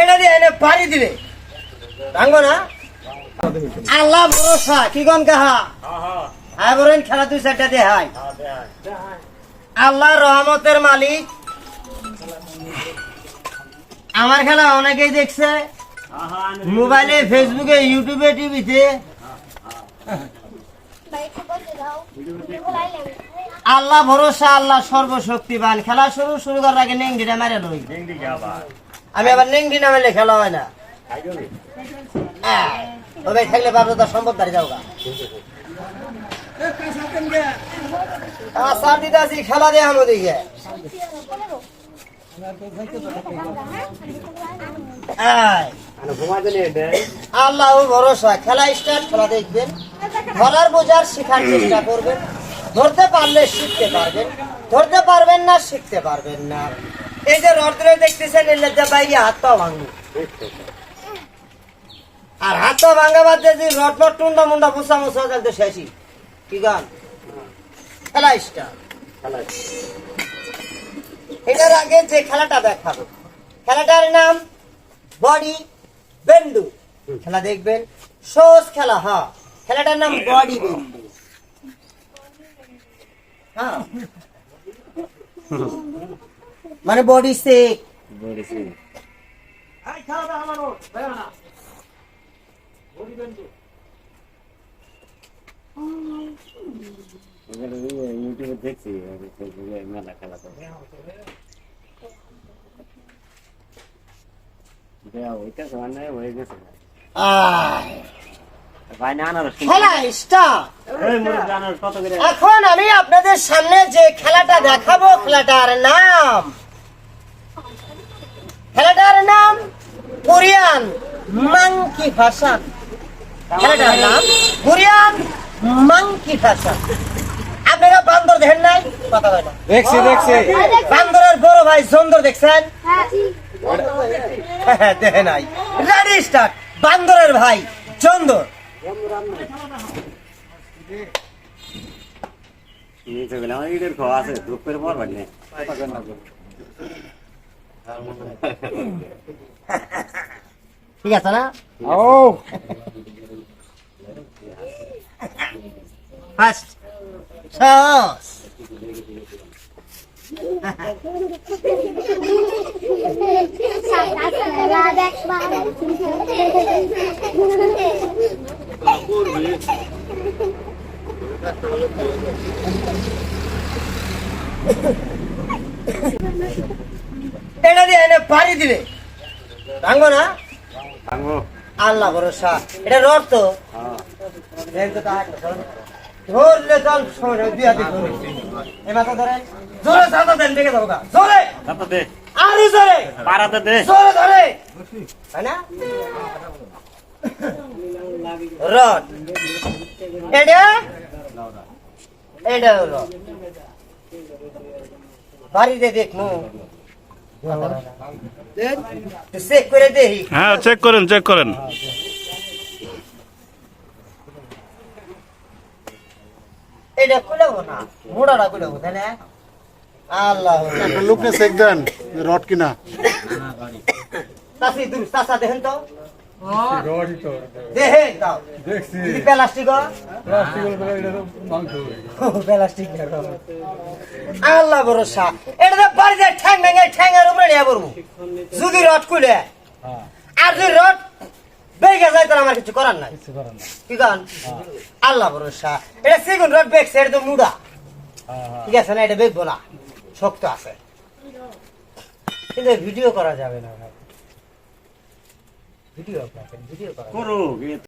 এটা দিয়ে এনে পাড়ি দিবে ভাঙবো না। আল্লাহ ভরসা কি গন কাহা হ্যাঁ বলেন খেলা 2-4টা দেখাই। আল্লাহ রহমতের মালিক আমার খেলা অনেকেই দেখছে মোবাইলে, ফেসবুকে, ইউটিউবে, টিভিতে। আল্লাহ ভরসা, আল্লাহ সর্বশক্তিবান। খেলা শুরু করার আগে নেংডিটা মারে লই। আমি আবার নেংডি না মারলে খেলা হয় না। তবে থাকলে পারবো তার সম্ভব দাঁড়িয়ে যাও গা। সার দিতে আছি খেলা দেয় আমাদিকে। আল্লাহ ভরসা, খেলা স্টার্ট। খেলা দেখবেন, ধরার বোঝার শেখার চেষ্টা করবেন। ধরতে পারলে শিখতে পারবেন, ধরতে পারবেন না শিখতে পারবেন না। এই যে রড ধরে দেখতেছেন, এর বাইরে হাত পা ভাঙবে। আর হাত পা ভাঙা বাদ দিয়ে রড মট টুন্ডা মুন্ডা মুসা মুসা তো শেষই। কি গান খেলা স্টার্ট। এটার আগে যে খেলাটা দেখাবো, খেলাটার নাম বডি বেন্ডু। খেলা দেখবেন, সহজ খেলা। হ্যাঁ, খেলাটার নাম বডি বেন্ডু। মানে বডি শেক। ইউটিউবে দেখছি মেলা খেলা তো ওইটা সমানে হয়ে গেছে। এখন আমি আপনাদের সামনে যে খেলাটা দেখাবো, খেলাটার নাম কোরিয়ান মাংকি ভাষা। খেলাটার নাম কোরিয়ান মাংকি ভাষা। আপনারা বান্দর দেখেন নাই? কথা হয় না। দেখছি। বান্দরের বড় ভাই জন্দর দেখছেন? দেখে নাই। Ready start. বান্দরের ভাই জন্দর। ঠিক আছে না? ফার্স্ট সস এটা দিয়ে এনে পাড়ি দিবে ভাঙবো না। আল্লাহ ভরসা। এটা রড তো ধরলে চল দিয়া দিন। এই মাথা ধরেন, জোরে চাপা দেন, দেখে যাবো গা। জোরে আরো জোরে জোরে ধরে, তাই না? রড এটা রড বাড়িতে দেখমু চেক করে দেখি। হ্যাঁ, চেক করেন। এটা খুলেবো না, মোড়াটা খুলেবো, তাই না? আল্লাহ লোককে চেক দেন রড কিনা। চাষা দেখেন তো, দেখেন দাও প্লাস্টিক আল্লাহ ভরসা। এটা বাড়িতে ঠ্যাং ভেঙে ঠ্যাঙের উপরে নিয়ে পড়বো যদি রড খুলে। আর যদি রড বেগে যায় তাহলে আমার কিছু করার নাই। কি গান আল্লাহ ভরসা। এটা সেগুন রড বেগছে, এটা তো মুড়া। ঠিক আছে না? এটা বেগবো না, শক্ত আছে, কিন্তু ভিডিও করা যাবে না ভাই। ভিডিও করা